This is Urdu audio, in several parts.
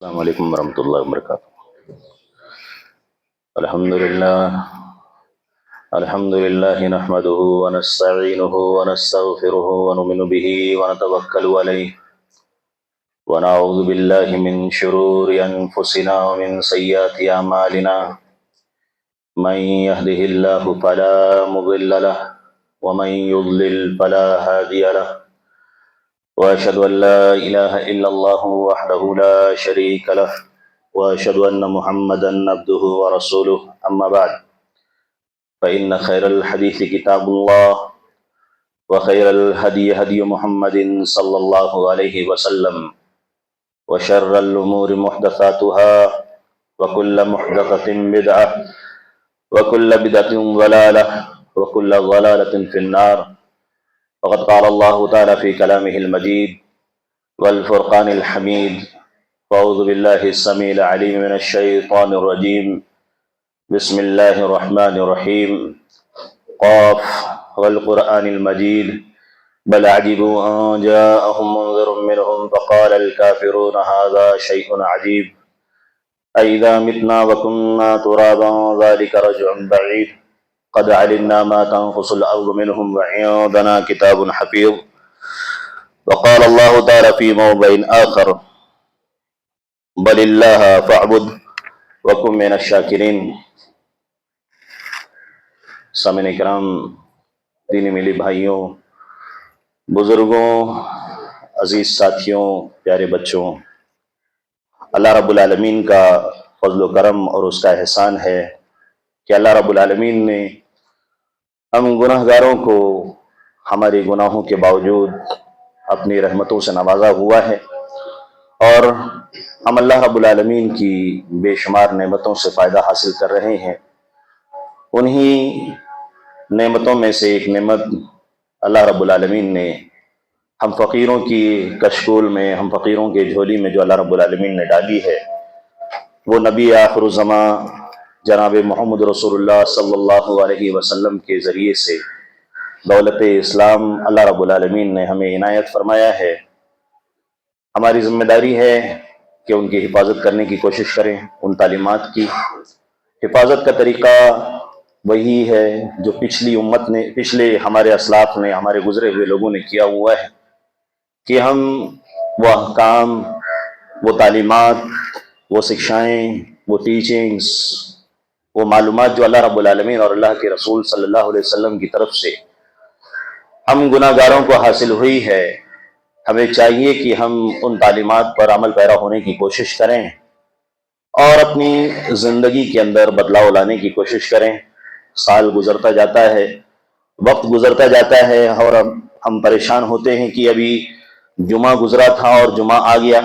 السلام علیکم ورحمۃ اللہ وبرکاتہ۔ الحمد للہ نحمده ونستعینه ونستغفره ونؤمن به ونتوکل علیہ ونعوذ باللہ من شرور انفسنا ومن سیئات اعمالنا من يهده اللہ فلا مضل له ومن يضلل فلا هادی له وأشهد أن لا إله إلا الله وحده لا شريك له وأشهد أن محمدا عبده ورسوله أما بعد فإن خير الحديث كتاب الله وخير الهدي هدي محمد صلى الله عليه وسلم وشر الأمور محدثاتها وكل محدثة بدعة وكل بدعة ضلالة وكل ضلالة في النار وقد قال الله تعالى في كلامه المجيد والفرقان الحميد فأعوذ بالله السميع العليم من الشيطان الرجيم بسم الله الرحمن الرحيم قاف والقرآن المجيد بل عجبوا أن جاءهم منذر منهم فقال الكافرون هذا شيء عجيب أئذا متنا وكنا ترابا ذلك رجع بعيد قد علمنا ما تنقص الأرض منهم وعندنا كتاب حفيظ وقال الله تعالى في موضع آخر بل الله فاعبد وكن من الشاكرين۔ سامعین کرام، دینی ملی بھائیوں، بزرگوں، عزیز ساتھیوں، پیارے بچوں، اللہ رب العالمین کا فضل و کرم اور اس کا احسان ہے کہ اللہ رب العالمین نے ہم گناہ گاروں کو ہمارے گناہوں کے باوجود اپنی رحمتوں سے نوازا ہوا ہے، اور ہم اللہ رب العالمین کی بے شمار نعمتوں سے فائدہ حاصل کر رہے ہیں۔ انہی نعمتوں میں سے ایک نعمت اللہ رب العالمین نے ہم فقیروں کی کشکول میں، ہم فقیروں کے جھولی میں جو اللہ رب العالمین نے ڈالی ہے، وہ نبی آخر الزماں جناب محمد رسول اللہ صلی اللہ علیہ وسلم کے ذریعے سے دولت اسلام اللہ رب العالمین نے ہمیں عنایت فرمایا ہے۔ ہماری ذمہ داری ہے کہ ان کی حفاظت کرنے کی کوشش کریں۔ ان تعلیمات کی حفاظت کا طریقہ وہی ہے جو پچھلے ہمارے اسلاف نے، ہمارے گزرے ہوئے لوگوں نے کیا ہوا ہے، کہ ہم وہ احکام، وہ تعلیمات، وہ شکشائیں، وہ ٹیچنگز، وہ معلومات جو اللہ رب العالمین اور اللہ کے رسول صلی اللہ علیہ وسلم کی طرف سے ہم گناہ گاروں کو حاصل ہوئی ہے، ہمیں چاہیے کہ ہم ان تعلیمات پر عمل پیرا ہونے کی کوشش کریں اور اپنی زندگی کے اندر بدلاؤ لانے کی کوشش کریں۔ سال گزرتا جاتا ہے، وقت گزرتا جاتا ہے، اور ہم پریشان ہوتے ہیں کہ ابھی جمعہ گزرا تھا اور جمعہ آ گیا۔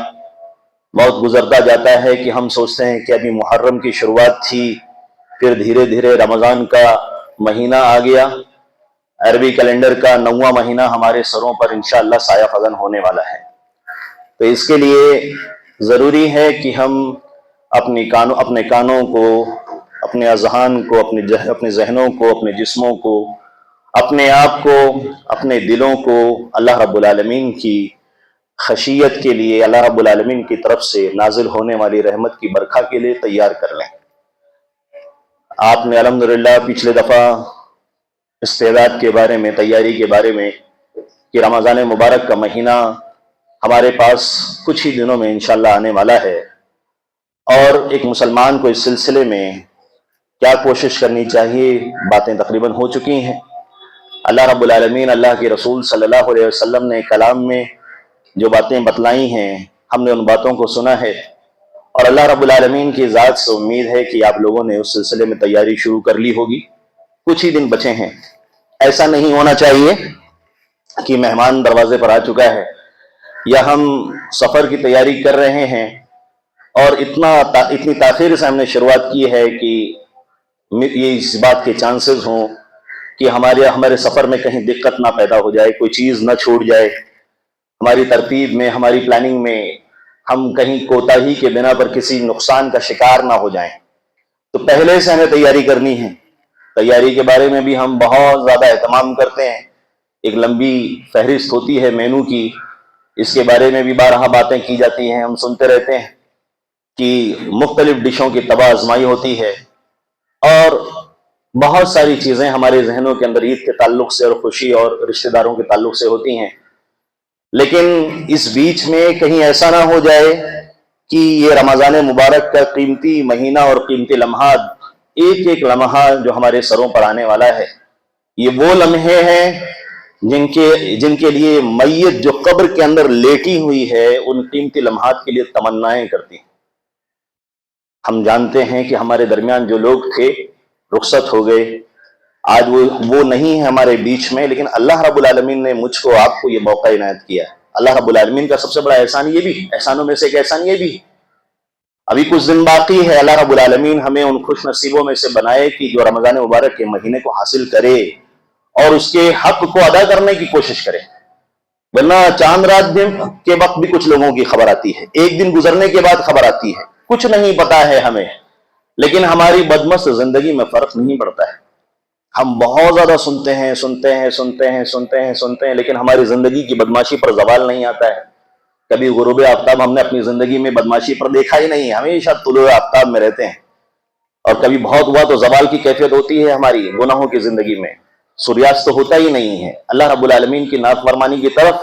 وقت گزرتا جاتا ہے کہ ہم سوچتے ہیں کہ ابھی محرم کی شروعات تھی، پھر دھیرے دھیرے رمضان کا مہینہ آ گیا، عربی کیلنڈر کا 9واں مہینہ ہمارے سروں پر انشاءاللہ سایہ فگن ہونے والا ہے۔ تو اس کے لیے ضروری ہے کہ ہم اپنے کانوں کو، اپنے اذہان کو، اپنے ذہنوں کو، اپنے جسموں کو، اپنے آپ کو، اپنے دلوں کو اللہ رب العالمین کی خشیت کے لیے، اللہ رب العالمین کی طرف سے نازل ہونے والی رحمت کی برکھا کے لیے تیار کر لیں۔ آپ نے الحمدللہ پچھلے دفعہ استعداد کے بارے میں، تیاری کے بارے میں، کہ رمضان مبارک کا مہینہ ہمارے پاس کچھ ہی دنوں میں انشاءاللہ آنے والا ہے، اور ایک مسلمان کو اس سلسلے میں کیا کوشش کرنی چاہیے، باتیں تقریباً ہو چکی ہیں۔ اللہ رب العالمین، اللہ کے رسول صلی اللہ علیہ وسلم نے کلام میں جو باتیں بتلائی ہیں، ہم نے ان باتوں کو سنا ہے، اور اللہ رب العالمین کی ذات سے امید ہے کہ آپ لوگوں نے اس سلسلے میں تیاری شروع کر لی ہوگی۔ کچھ ہی دن بچے ہیں۔ ایسا نہیں ہونا چاہیے کہ مہمان دروازے پر آ چکا ہے، یا ہم سفر کی تیاری کر رہے ہیں اور اتنی تاخیر سے ہم نے شروعات کی ہے کہ یہ اس بات کے چانسز ہوں کہ ہمارے سفر میں کہیں دقت نہ پیدا ہو جائے، کوئی چیز نہ چھوٹ جائے، ہماری ترتیب میں، ہماری پلاننگ میں ہم کہیں کوتاہی کے بنا پر کسی نقصان کا شکار نہ ہو جائیں۔ تو پہلے سے ہمیں تیاری کرنی ہے۔ تیاری کے بارے میں بھی ہم بہت زیادہ اہتمام کرتے ہیں، ایک لمبی فہرست ہوتی ہے مینو کی، اس کے بارے میں بھی بارہا باتیں کی جاتی ہیں، ہم سنتے رہتے ہیں۔ کی مختلف ڈشوں کی طبع آزمائی ہوتی ہے، اور بہت ساری چیزیں ہمارے ذہنوں کے اندر عید کے تعلق سے اور خوشی اور رشتہ داروں کے تعلق سے ہوتی ہیں، لیکن اس بیچ میں کہیں ایسا نہ ہو جائے کہ یہ رمضان مبارک کا قیمتی مہینہ اور قیمتی لمحات، ایک ایک لمحہ جو ہمارے سروں پر آنے والا ہے، یہ وہ لمحے ہیں جن کے لیے میت جو قبر کے اندر لیٹی ہوئی ہے ان قیمتی لمحات کے لیے تمنائیں کرتی ہیں۔ ہم جانتے ہیں کہ ہمارے درمیان جو لوگ تھے رخصت ہو گئے، آج وہ نہیں ہے ہمارے بیچ میں، لیکن اللہ رب العالمین نے مجھ کو آپ کو یہ موقع عنایت کیا ہے۔ اللہ رب العالمین کا سب سے بڑا احسان یہ بھی، احسانوں میں سے ایک احسان یہ بھی، ابھی کچھ دن باقی ہے، اللہ رب العالمین ہمیں ان خوش نصیبوں میں سے بنائے کہ جو رمضان مبارک کے مہینے کو حاصل کرے اور اس کے حق کو ادا کرنے کی کوشش کرے، ورنہ چاند رات دن کے وقت بھی کچھ لوگوں کی خبر آتی ہے، ایک دن گزرنے کے بعد خبر آتی ہے، کچھ نہیں پتا ہے ہمیں، لیکن ہماری بدمست زندگی میں فرق نہیں پڑتا ہے۔ ہم بہت زیادہ سنتے ہیں، لیکن ہماری زندگی کی بدماشی پر زوال نہیں آتا ہے۔ کبھی غروب آفتاب ہم نے اپنی زندگی میں بدماشی پر دیکھا ہی نہیں، ہمیشہ طلوع آفتاب میں رہتے ہیں، اور کبھی بہت ہوا تو زوال کی کیفیت ہوتی ہے ہماری گناہوں کی زندگی میں، سوریاست تو ہوتا ہی نہیں ہے۔ اللہ رب العالمین کی نافرمانی کی طرف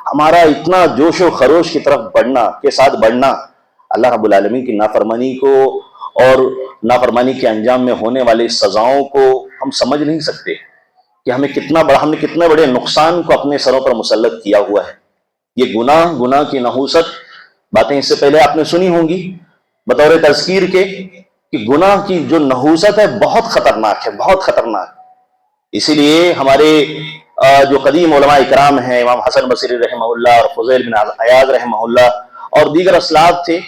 ہمارا اتنا جوش و خروش کی طرف بڑھنا، اللہ رب العالمین کی نافرمانی کو اور نافرمانی کے انجام میں ہونے والی سزاؤں کو ہم سمجھ نہیں سکتے کہ ہم نے کتنے بڑے نقصان کو اپنے سروں پر مسلط کیا ہوا ہے۔ یہ گناہ کی نحوست باتیں اس سے پہلے آپ نے سنی ہوں گی بطور تذکیر کے، کہ گناہ کی جو نحوست ہے بہت خطرناک ہے، بہت خطرناک۔ اسی لیے ہمارے جو قدیم علماء اکرام ہیں، امام حسن بصری رحمہ اللہ اور فضیل بن عیاض رحمہ اللہ اور دیگر اسلاف تھے،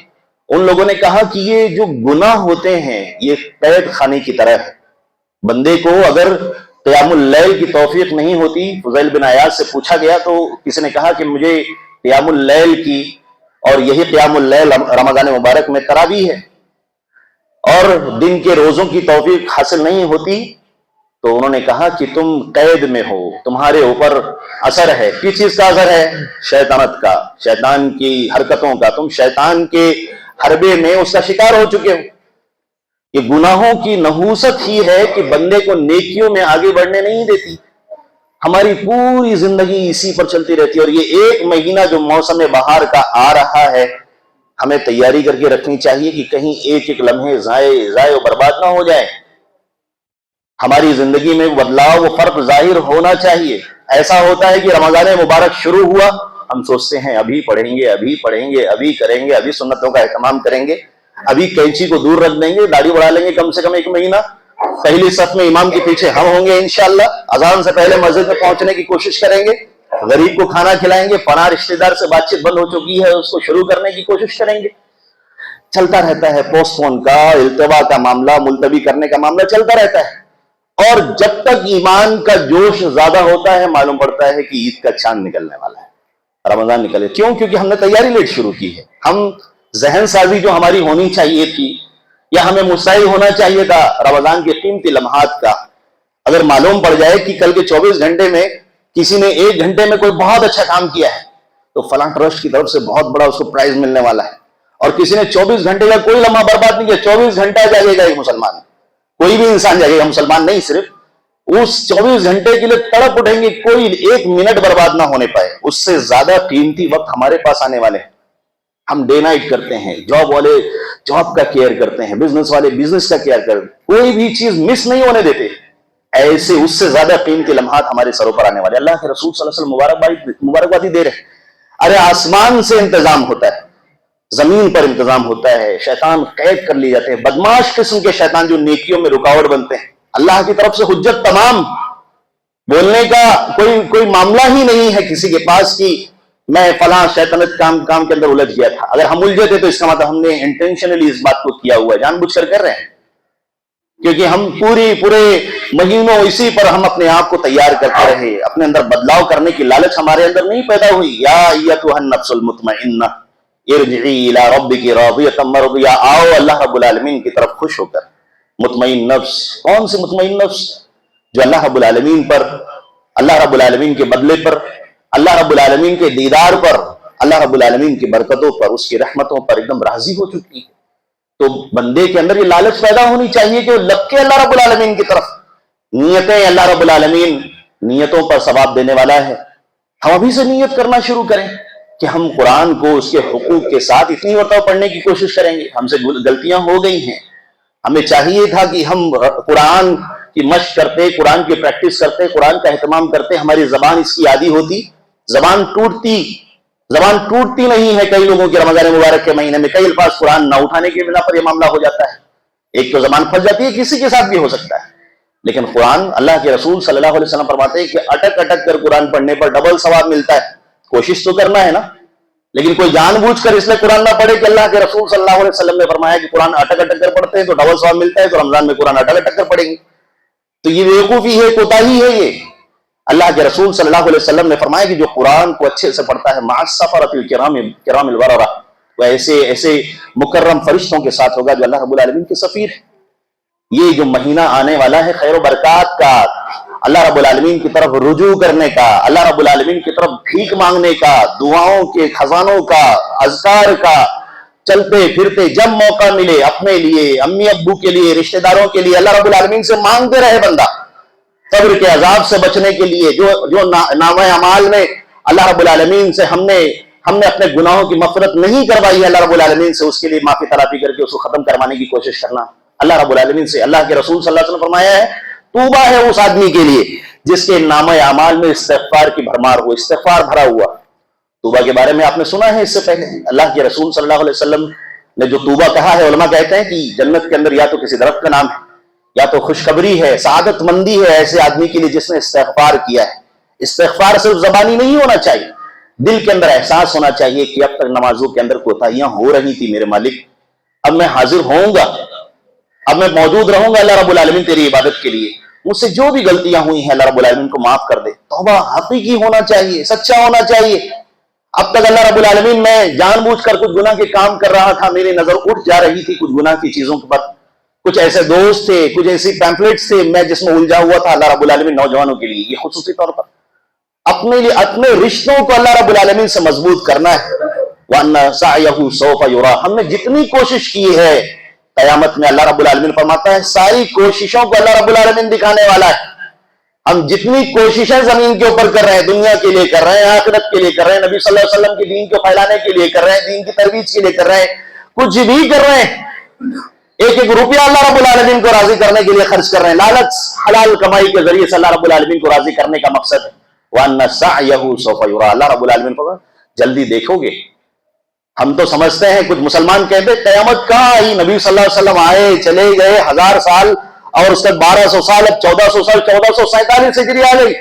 ان لوگوں نے کہا کہ یہ جو گناہ ہوتے ہیں یہ قید خانے کی طرح ہے۔ بندے کو اگر قیام اللیل کی توفیق نہیں ہوتی، فضیل بن عیاض سے پوچھا گیا تو کسی نے کہا کہ مجھے قیام اللیل کی، اور یہی قیام اللیل رمضان مبارک میں تراویح ہے، اور دن کے روزوں کی توفیق حاصل نہیں ہوتی، تو انہوں نے کہا کہ تم قید میں ہو، تمہارے اوپر اثر ہے۔ کس چیز کا اثر ہے؟ شیطانت کا، شیطان کی حرکتوں کا، تم شیطان کے حربے میں اس کا شکار ہو چکے ہو۔ یہ گناہوں کی نحوست ہی ہے کہ بندے کو نیکیوں میں آگے بڑھنے نہیں دیتی۔ ہماری پوری زندگی اسی پر چلتی رہتی ہے، اور یہ ایک مہینہ جو موسم بہار کا آ رہا ہے، ہمیں تیاری کر کے رکھنی چاہیے کہ کہیں ایک ایک لمحے ضائع و برباد نہ ہو جائے۔ ہماری زندگی میں بدلاؤ و فرق ظاہر ہونا چاہیے۔ ایسا ہوتا ہے کہ رمضان مبارک شروع ہوا، ہم سوچتے ہیں ابھی پڑھیں گے، ابھی کریں گے، ابھی سنتوں کا اہتمام کریں گے، ابھی کینچی کو دور رکھ دیں گے، داڑھی بڑھا لیں گے کم سے کم ایک مہینہ، پہلی صف میں امام کے پیچھے ہم ہوں گے انشاءاللہ، اذان سے پہلے مسجد میں پہنچنے کی کوشش کریں گے، غریب کو کھانا کھلائیں گے، فلاں رشتہ دار سے بات چیت بند ہو چکی ہے اس کو شروع کرنے کی کوشش کریں گے۔ چلتا رہتا ہے، پوسٹ پون کا، التوا کا معاملہ، ملتوی کرنے کا معاملہ چلتا رہتا ہے، اور جب تک ایمان کا جوش زیادہ ہوتا ہے معلوم پڑتا ہے کہ عید کا چاند نکلنے والا ہے، رمضان نکلے۔ کیوں؟ کیونکہ ہم نے تیاری لیٹ شروع کی ہے۔ ہم ذہن سازی جو ہماری ہونی چاہیے تھی، یا ہمیں مستعد ہونا چاہیے تھا رمضان کے قیمتی لمحات کا، اگر معلوم پڑ جائے کہ کل کے 24 گھنٹے میں کسی نے 1 گھنٹے میں کوئی بہت اچھا کام کیا ہے تو فلاں ٹرسٹ کی طرف سے بہت بڑا اس کو پرائز ملنے والا ہے، اور کسی نے 24 گھنٹے کا کوئی لمحہ برباد نہیں کیا، 24 گھنٹہ جاگے گا ایک مسلمان، کوئی بھی انسان جاگے گا، مسلمان نہیں صرف، اس 24 گھنٹے کے لیے تڑپ اٹھیں گے، کوئی 1 منٹ برباد نہ ہونے پائے۔ اس سے زیادہ قیمتی وقت ہمارے پاس آنے والے ہیں۔ ہم ڈے نائٹ کرتے ہیں، جاب والے جاب کا کیئر کرتے ہیں، بزنس والے بزنس کا کیئر کرتے ہیں، کوئی بھی چیز مس نہیں ہونے دیتے۔ ایسے اس سے زیادہ قیمتی لمحات ہمارے سروں پر آنے والے۔ اللہ کے رسول صلی اللہ علیہ وسلم مبارکبادی دے رہے ہیں۔ ارے آسمان سے انتظام ہوتا ہے، زمین پر انتظام ہوتا ہے، شیطان قید کر لیے جاتے ہیں، بدماش قسم کے شیطان جو نیکیوں میں رکاوٹ بنتے ہیں۔ اللہ کی طرف سے حجت تمام، بولنے کا کوئی معاملہ ہی نہیں ہے کسی کے پاس کہ میں فلاں شیطنت کام کے اندر الجھ گیا تھا۔ اگر ہم الجھے تھے تو اس کا مطلب ہم نے انٹینشنلی اس بات کو کیا ہوا ہے، جان بوجھ کر رہے ہیں، کیونکہ ہم پورے مہینوں اسی پر ہم اپنے آپ کو تیار کرتے رہے، اپنے اندر بدلاؤ کرنے کی لالچ ہمارے اندر نہیں پیدا ہوئی۔ یا ایتھا النفس المطمئنہ ارجعی الی ربک راضیۃ مرضیہ، آؤ اللہ رب العالمین کی طرف خوش ہو کر۔ مطمئن نفس، کون سی مطمئن نفس؟ جو اللہ رب العالمین پر، اللہ رب العالمین کے بدلے پر، اللہ رب العالمین کے دیدار پر، اللہ رب العالمین کی برکتوں پر، اس کی رحمتوں پر ایک دم راضی ہو چکی ہے۔ تو بندے کے اندر یہ لالچ پیدا ہونی چاہیے کہ وہ لگ کے اللہ رب العالمین کی طرف، نیتیں اللہ رب العالمین نیتوں پر ثواب دینے والا ہے. ہم ابھی سے نیت کرنا شروع کریں کہ ہم قرآن کو اس کے حقوق کے ساتھ اتنی مرتبہ پڑھنے کی کوشش کریں گے. ہم سے غلطیاں ہو گئی ہیں، ہمیں چاہیے تھا کہ ہم قرآن کی مشق کرتے، قرآن کی پریکٹس کرتے، قرآن کا اہتمام کرتے، ہماری زبان اس کی عادی ہوتی. زبان ٹوٹتی نہیں ہے. کئی لوگوں کے رمضان مبارک کے مہینے میں کئی الفاظ قرآن نہ اٹھانے کی بنا پر یہ معاملہ ہو جاتا ہے. ایک تو زبان پھنس جاتی ہے، کسی کے ساتھ بھی ہو سکتا ہے. لیکن قرآن، اللہ کے رسول صلی اللہ علیہ وسلم فرماتے ہیں کہ اٹک اٹک کر قرآن پڑھنے پر ڈبل ثواب ملتا ہے. کوشش تو کرنا ہے نا. لیکن کوئی جان بوجھ کر اس لیے قرآن نہ پڑھے کہ اللہ کے رسول صلی اللہ علیہ وسلم نے فرمایا کہ قرآن اٹک اٹک کر پڑھتے ہیں تو ڈبل ثواب ملتا ہے، تو رمضان میں قرآن اٹک اٹک کر پڑھیں گے. تو یہ بیوقوفی ہے، کوتاہی ہے. یہ اللہ کے رسول صلی اللہ علیہ وسلم نے فرمایا کہ جو قرآن کو اچھے سے پڑھتا ہے، مع السفرۃ الکرام البررہ، وہ ایسے مکرم فرشتوں کے ساتھ ہوگا جو اللہ رب العالمین کے سفیر ہیں. یہ جو مہینہ آنے والا ہے خیر و برکات کا، اللہ رب العالمین کی طرف رجوع کرنے کا، اللہ رب العالمین کی طرف بھیک مانگنے کا، دعاؤں کے خزانوں کا، اذکار کا، چلتے پھرتے جب موقع ملے اپنے لیے، امی ابو کے لیے، رشتہ داروں کے لیے اللہ رب العالمین سے مانگتے رہے بندہ. قبر کے عذاب سے بچنے کے لیے جو نامہ اعمال میں اللہ رب العالمین سے ہم نے اپنے گناہوں کی مغفرت نہیں کروائی ہے اللہ رب العالمین سے، اس کے لیے معافی تلافی کر کے اس کو ختم کروانے کی کوشش کرنا. اللہ رب العالمین سے اللہ کے رسول صلی اللہ علیہ وسلم فرمایا ہے توبہ ہے اس آدمی کے لیے جس کے نامہ اعمال میں استغفار کی بھرمار ہو، استغفار بھرا ہوا. توبہ کے بارے میں آپ نے سنا ہے اس سے پہلے. اللہ کے رسول صلی اللہ علیہ وسلم نے جو توبہ کہا ہے، علماء کہتے ہیں کہ جنت کے اندر یا تو کسی درخت کا نام ہے، یا تو خوشخبری ہے، سعادت مندی ہے ایسے آدمی کے لیے جس نے استغفار کیا ہے. استغفار صرف زبانی نہیں ہونا چاہیے، دل کے اندر احساس ہونا چاہیے کہ اب تک نمازوں کے اندر کوتاہیاں ہو رہی تھی میرے مالک، اب میں حاضر ہوں گا، اب میں موجود رہوں گا اللہ رب العالمین تیری عبادت کے لیے. مجھ سے جو بھی غلطیاں ہوئی ہیں اللہ رب العالمین کو معاف کر دے. توبہ حقیقی ہونا چاہیے، سچا ہونا چاہیے. اب تک اللہ رب العالمین میں جان بوجھ کر کچھ گناہ کے کام کر رہا تھا، میری نظر اٹھ جا رہی تھی کچھ گناہ کی چیزوں پر، کچھ ایسے دوست تھے، کچھ ایسی پیمفلیٹس تھے میں جس میں الجھا ہوا تھا. اللہ رب العالمین نوجوانوں کے لیے یہ خصوصی طور پر اپنے لیے اپنے رشتوں کو اللہ رب العالمین سے مضبوط کرنا ہے. وَأَنَّ سَعْيَهُ سَوْفَ يُرَىٰ، ہم نے جتنی کوشش کی ہے قیامت میں اللہ رب العالمین فرماتا ہے ساری کوششوں کو اللہ رب العالمین دکھانے والا ہے. ہم جتنی کوششیں زمین کے اوپر کر رہے ہیں، دنیا کے لیے کر رہے ہیں، آخرت کے لیے کر رہے ہیں، نبی صلی اللہ علیہ وسلم کے دین کو پھیلانے کے لیے کر رہے ہیں، دین کی ترویج کے لیے کر رہے ہیں، کچھ بھی کر رہے ہیں، ایک ایک روپیہ اللہ رب العالمین کو راضی کرنے کے لیے خرچ کر رہے ہیں. لالچ حلال کمائی کے ذریعے سے اللہ رب العالمین کو راضی کرنے کا مقصد ہے. وَأَنَّ سَعْيَهُ سَوْفَ يُرَىٰ، اللہ رب العالمین کو جلدی دیکھو گے. ہم تو سمجھتے ہیں، کچھ مسلمان کہتے ہیں قیامت کہاں آئی، نبی صلی اللہ علیہ وسلم آئے چلے گئے 1000 سال اور اس کے 1200 سال، اب 1400 سال، 1447 ہجری آ گئی،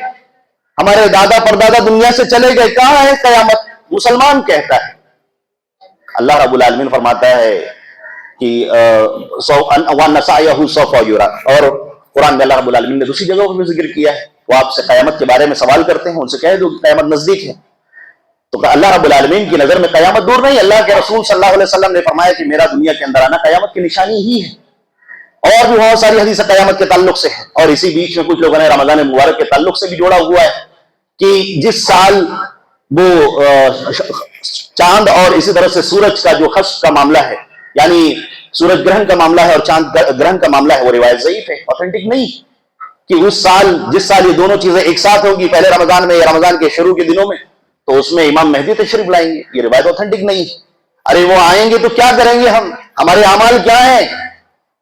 ہمارے دادا پردادا دنیا سے چلے گئے، کہاں ہے قیامت؟ مسلمان کہتا ہے. اللہ رب العالمین فرماتا ہے کہ وَأَنَّ سَعْيَهُ سَوْفَ يُرَىٰ، اور قرآن میں اللہ رب العالمین نے دوسری جگہوں پر بھی ذکر کیا ہے. وہ آپ سے قیامت کے بارے میں سوال کرتے ہیں، ان سے کہہ دو کہ قیامت نزدیک ہے. تو اللہ رب العالمین کی نظر میں قیامت دور نہیں. اللہ کے رسول صلی اللہ علیہ وسلم نے فرمایا کہ میرا دنیا کے اندر آنا قیامت کی نشانی ہی ہے. اور بھی بہت ساری حدیث قیامت کے تعلق سے ہے. اور اسی بیچ میں کچھ لوگوں نے رمضان مبارک کے تعلق سے بھی جوڑا ہوا ہے کہ جس سال وہ چاند اور اسی طرح سے سورج کا جو خسف کا معاملہ ہے، یعنی سورج گرہن کا معاملہ ہے اور چاند گرہن کا معاملہ ہے، وہ روایت ضعیف ہے، اوتھینٹک نہیں کہ اس سال جس سال یہ دونوں چیزیں ایک ساتھ ہوگی، پہلے رمضان میں یا رمضان کے شروع کے دنوں میں، تو اس میں امام مہدی تشریف لائیں گے. یہ روایت اوتھینٹک نہیں. ارے وہ آئیں گے تو کیا کریں گے؟ ہمارے اعمال کیا ہیں؟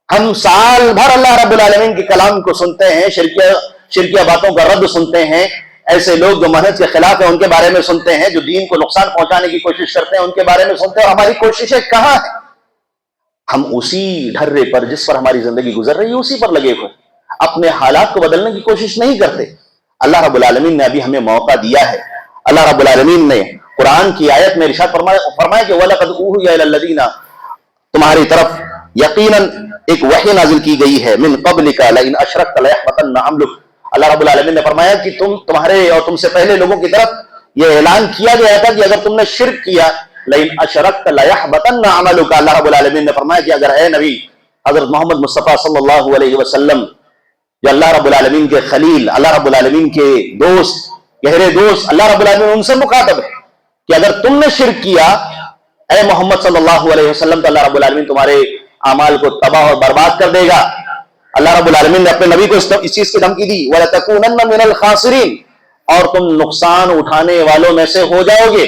ہم سال بھر اللہ رب العالمین کے کلام کو سنتے ہیں، شرکیہ باتوں کا رد سنتے ہیں، ایسے لوگ جو منہج کے خلاف ہیں ان کے بارے میں سنتے ہیں، جو دین کو نقصان پہنچانے کی کوشش کرتے ہیں ان کے بارے میں سنتے ہیں، اور ہماری کوششیں کہاں ہیں؟ ہم اسی ڈھرے پر جس پر ہماری زندگی گزر رہی ہے اسی پر لگے ہوئے، اپنے حالات کو بدلنے کی کوشش نہیں کرتے. اللہ رب العالمین نے ابھی ہمیں موقع دیا ہے. اللہ رب العالمین نے قرآن کی آیت میں ارشاد فرمایا کہ وَلَقَدْ أُوحِيَ إِلَى الَّذِينَ، تمہاری طرف یقیناً ایک وحی نازل کی گئی ہے، مِن قَبْلِكَ لَئِنْ أَشْرَكْتَ لَيَحْبَطَنَّ عَمَلُكَ. اللہ رب العالمین نے فرمایا کہ تمہارے اور تم سے پہلے لوگوں کی طرف یہ اعلان کیا گیا تھا کہ اگر تم نے شرک کیا، لَئِنْ أَشْرَكْتَ لَيَحْبَطَنَّ عَمَلُكَ. اللہ رب العالمین نے فرمایا کہ اگر اے نبی حضرت محمد مصطفیٰ صلی اللہ علیہ وسلم، جو اللہ رب العالمین کے خلیل، اللہ رب العالمین کے دوست، گہرے دوست، اللہ رب العالمین ان سے مخاطب ہے کہ اگر تم نے شرک کیا اے محمد صلی اللہ علیہ وسلم تو اللہ رب العالمین تمہارے اعمال کو تباہ اور برباد کر دے گا۔ اللہ رب العالمین نے اپنے نبی کو اس چیز کی دھمکی دی، وَلَتَكُونَنَّ مِنَ الْخَاسِرِينَ، اور تم نقصان اٹھانے والوں میں سے ہو جاؤ گے۔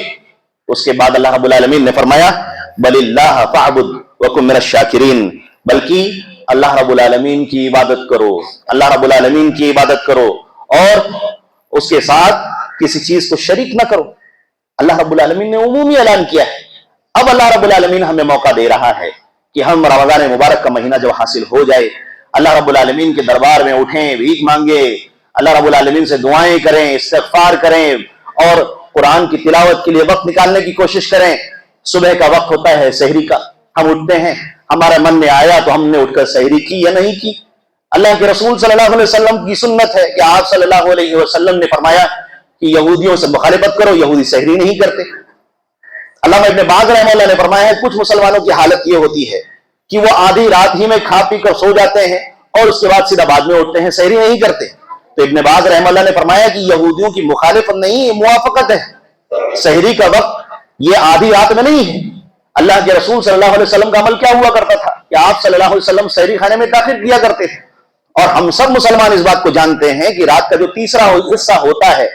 اس کے بعد اللہ رب العالمین نے فرمایا بَلِ اللَّهَ فَاعْبُدْ وَكُن مِنَ الشَّاكِرِينَ، بلکہ اللہ رب العالمین کی عبادت کرو، اللہ رب العالمین کی عبادت کرو اور اس کے ساتھ کسی چیز کو شریک نہ کرو۔ اللہ رب العالمین نے عمومی اعلان کیا ہے۔ اب اللہ رب العالمین ہمیں موقع دے رہا ہے کہ ہم رمضان مبارک کا مہینہ جب حاصل ہو جائے، اللہ رب العالمین کے دربار میں اٹھیں، بھیک مانگے، اللہ رب العالمین سے دعائیں کریں، استغفار کریں اور قرآن کی تلاوت کے لیے وقت نکالنے کی کوشش کریں۔ صبح کا وقت ہوتا ہے سحری کا، ہم اٹھتے ہیں، ہمارے من میں آیا تو ہم نے اٹھ کر سحری کی یا نہیں کی۔ اللہ کے رسول صلی اللہ علیہ وسلم کی سنت ہے کہ آپ صلی اللہ علیہ وسلم نے فرمایا کہ یہودیوں سے مخالفت کرو، یہودی سحری نہیں کرتے۔ علامہ ابن باز رحمہ اللہ نے فرمایا ہے کچھ مسلمانوں کی حالت یہ ہوتی ہے کہ وہ آدھی رات ہی میں کھا پی کر سو جاتے ہیں اور اس کے بعد سیدھا بعد میں اٹھتے ہیں، سحری نہیں کرتے۔ تو ابن باز رحمہ اللہ نے فرمایا کہ یہودیوں کی مخالفت نہیں، موافقت ہے۔ سحری کا وقت یہ آدھی رات میں نہیں ہے۔ اللہ کے رسول صلی اللہ علیہ وسلم کا عمل کیا ہوا کرتا تھا کہ آپ صلی اللہ علیہ وسلم سحری کھانے میں تاخیر کیا کرتے تھے، اور ہم سب مسلمان اس بات کو جانتے ہیں کہ رات کا جو تیسرا حصہ ہوتا ہے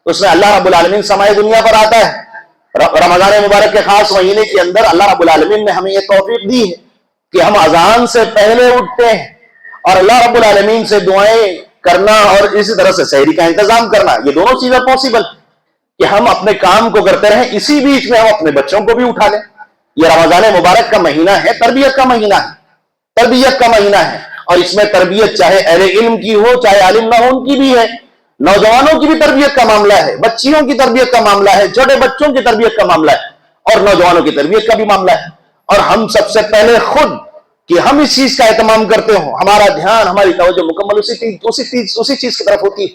اس میں اللہ رب العالمین سمائے دنیا پر آتا ہے۔ رمضان مبارک کے خاص مہینے کے اندر اللہ رب العالمین نے ہمیں یہ توفیق دی ہے کہ ہم اذان سے پہلے اٹھتے ہیں اور اللہ رب العالمین سے دعائیں کرنا اور اسی طرح سے سحری کا انتظام کرنا، یہ دونوں چیزیں پاسبل کہ ہم اپنے کام کو کرتے رہیں، اسی بیچ میں ہم اپنے بچوں کو بھی اٹھا لیں۔ یہ رمضان مبارک کا مہینہ ہے، تربیت کا مہینہ ہے، تربیت کا مہینہ ہے، اور اس میں تربیت چاہے اہل علم کی ہو چاہے عالم نہ ہو ان کی بھی ہے، نوجوانوں کی بھی تربیت کا معاملہ ہے، بچیوں کی تربیت کا معاملہ ہے، چھوٹے بچوں کی تربیت کا معاملہ ہے، اور نوجوانوں کی تربیت کا بھی معاملہ ہے۔ اور ہم سب سے پہلے خود کہ ہم اس چیز کا اہتمام کرتے ہوں، ہمارا دھیان ہماری توجہ مکمل اسی چیز کی طرف ہوتی ہے۔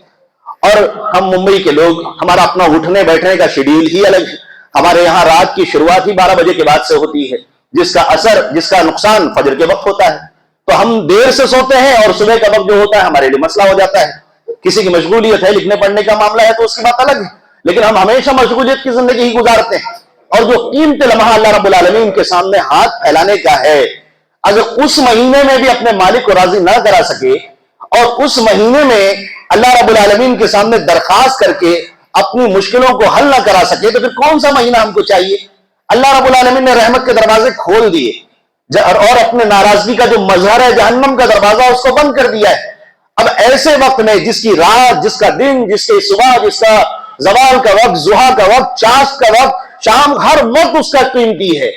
اور ہم ممبئی کے لوگ، ہمارا اپنا اٹھنے بیٹھنے کا شیڈیول ہی الگ ہے، ہمارے یہاں رات کی شروعات ہی 12 بجے کے بعد سے ہوتی ہے، جس کا اثر جس کا نقصان فجر کے وقت ہوتا ہے۔ تو ہم دیر سے سوتے ہیں اور صبح کا وقت جو ہوتا ہے ہمارے لیے مسئلہ ہو جاتا ہے۔ کسی کی مشغولیت ہے، لکھنے پڑھنے کا معاملہ ہے تو اس کی بات الگ ہے، لیکن ہم ہمیشہ مشغولیت کی زندگی ہی گزارتے ہیں، اور جو قیمتی لمحہ اللہ رب العالمین کے سامنے ہاتھ پھیلانے کا ہے، اگر اس مہینے میں بھی اپنے مالک کو راضی نہ کرا سکے اور اس مہینے میں اللہ رب العالمین کے سامنے درخواست کر کے اپنی مشکلوں کو حل نہ کرا سکے تو پھر کون سا مہینہ ہم کو چاہیے؟ اللہ رب العالمین نے رحمت کے دروازے کھول دیے اور اپنے ناراضگی کا جو مظہر ہے جہنم کا دروازہ اس کو بند کر دیا ہے۔ اب ایسے وقت میں جس کی رات، جس کا دن، جس کے صبح، جس کا زوال کا وقت، ضحیٰ کا وقت، چاش کا وقت، شام، ہر وقت اس کا قیمتی ہے،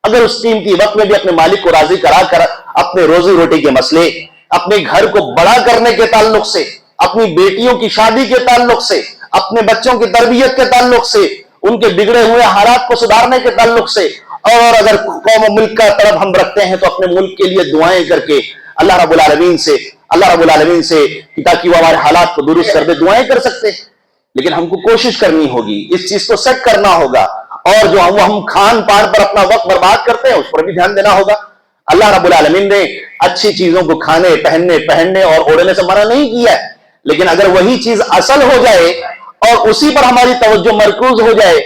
اگر اس قیمتی وقت میں بھی اپنے مالک کو راضی کرا کر اپنے روزی روٹی کے مسئلے، اپنے گھر کو بڑا کرنے کے تعلق سے، اپنی بیٹیوں کی شادی کے تعلق سے، اپنے بچوں کی تربیت کے تعلق سے، ان کے بگڑے ہوئے حالات کو سدھارنے کے تعلق سے، اور اگر قوم و ملک کا طرف ہم رکھتے ہیں تو اپنے ملک کے لیے دعائیں کر کے اللہ رب العالمین سے تاکہ وہ ہمارے حالات کو درست کر دے دعائیں کر سکتے ہیں۔ لیکن ہم کو کوشش کرنی ہوگی، اس چیز کو سیٹ کرنا ہوگا، اور جو ہم کھان پان پر اپنا وقت برباد کرتے ہیں اس پر بھی دھیان دینا ہوگا۔ اللہ رب العالمین نے اچھی چیزوں کو کھانے، پہننے اور اوڑھنے سے منع نہیں کیا ہے، لیکن اگر وہی چیز اصل ہو جائے اور اسی پر ہماری توجہ مرکوز ہو جائے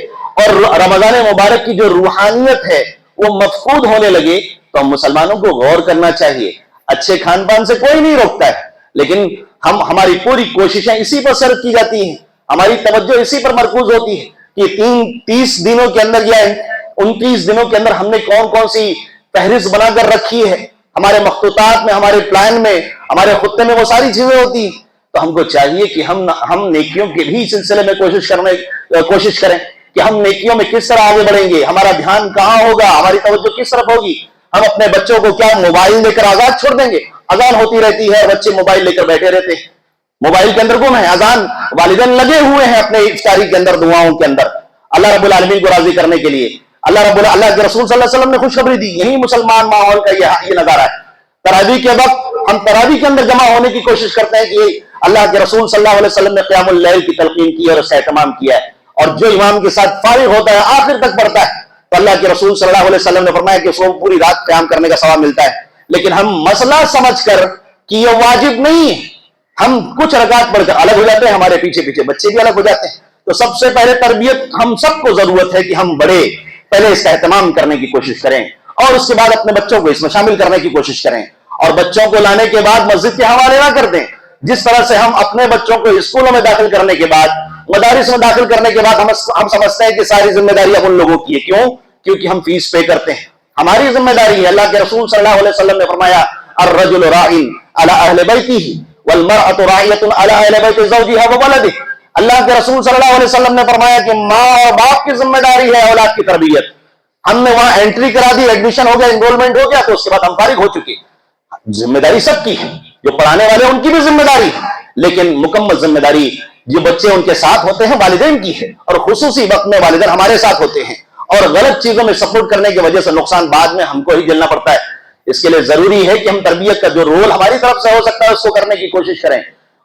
اور رمضان مبارک کی جو روحانیت ہے وہ مفقود ہونے لگے تو ہم مسلمانوں کو غور کرنا چاہیے۔ اچھے کھان پان سے کوئی نہیں روکتا ہے، لیکن ہماری پوری کوششیں اسی پر صرف کی جاتی ہیں، ہماری توجہ اسی پر مرکوز ہوتی ہے کہ 30 دنوں کے اندر یا 29 دنوں کے اندر ہم نے کون سی فہرست بنا کر رکھی ہے، ہمارے مخطوطات میں، ہمارے پلان میں، ہمارے خطے میں وہ ساری چیزیں ہوتی ہیں۔ تو ہم کو چاہیے کہ ہم نیکیوں کے بھی سلسلے میں کوشش کریں کہ ہم نیکیوں میں کس طرح آگے بڑھیں گے، ہمارا دھیان کہاں ہوگا، ہماری توجہ کس طرف ہوگی۔ ہم اپنے بچوں کو کیا موبائل لے کر آزاد چھوڑ دیں گے؟ اذان ہوتی رہتی ہے، بچے موبائل لے کر بیٹھے رہتے ہیں، موبائل کے اندر گم ہے، اذان، والدین لگے ہوئے ہیں اپنے افطاری کے اندر، دعاؤں کے اندر اللہ رب العالمین کو راضی کرنے کے لیے۔ اللہ کے رسول صلی اللہ علیہ وسلم نے خوشخبری دی، یہی مسلمان ماحول کا یہ نظارہ ہے۔ تراویح کے وقت ہم تراویح کے اندر جمع ہونے کی کوشش کرتے ہیں کہ اللہ کے رسول صلی اللہ علیہ وسلم نے قیام اللیل کی تلقین کی اور اس کا اہتمام کیا ہے، اور جو امام کے ساتھ فارغ ہوتا ہے آخر تک پڑھتا ہے تو اللہ کے رسول صلی اللہ علیہ وسلم نے فرمایا کہ اس کو پوری رات قیام کرنے کا ثواب ملتا ہے۔ لیکن ہم مسئلہ سمجھ کر کہ یہ واجب نہیں ہے، ہم کچھ رکعت پڑھ کر الگ ہو جاتے ہیں، ہمارے پیچھے بچے بھی الگ ہو جاتے ہیں۔ تو سب سے پہلے تربیت ہم سب کو ضرورت ہے کہ ہم بڑے پہلے اس کا اہتمام کرنے کی کوشش کریں اور اس کے بعد اپنے بچوں کو اس میں شامل کرنے کی کوشش کریں، اور بچوں کو لانے کے بعد مسجد کے حوالے نہ کر دیں۔ جس طرح سے ہم اپنے بچوں کو اسکولوں میں داخل کرنے کے بعد، مدارس میں داخل کرنے کے بعد ہم سمجھتے ہیں کہ ساری ذمہ داری اب ان لوگوں کی ہے، کیوں؟ کیونکہ ہم فیس پے کرتے ہیں، ہماری ذمہ داری ہے۔ اللہ کے رسول صلی اللہ علیہ وسلم نے فرمایا الرجل راع علی اہل بیتہ والمرأة راعیۃ علی اہل بیت زوجها وولدہ۔ اللہ کے رسول صلی اللہ علیہ وسلم نے فرمایا کہ ماں اور باپ کی ذمہ داری ہے اولاد کی تربیت۔ ہم نے وہاں انٹری کرا دی، ایڈمیشن ہو گیا، انرولمنٹ ہو گیا، تو اس کے بعد ہم فارغ ہو چکے۔ ذمہ داری سب کی ہے، جو پڑھانے والے ان کی بھی ذمہ داری ہے، لیکن مکمل ذمہ داری جو بچے ان کے ساتھ ہوتے ہیں والدین کی ہے، اور خصوصی وقت میں والدین ہمارے ساتھ ہوتے ہیں، اور غلط چیزوں میں سپورٹ کرنے کی وجہ سے نقصان بعد میں ہم کو ہی جھیلنا پڑتا ہے۔ اس کے لیے ضروری ہے کہ ہم تربیت کا جو رول ہماری طرف سے ہو سکتا ہے اس کو کرنے کی کوشش کریں۔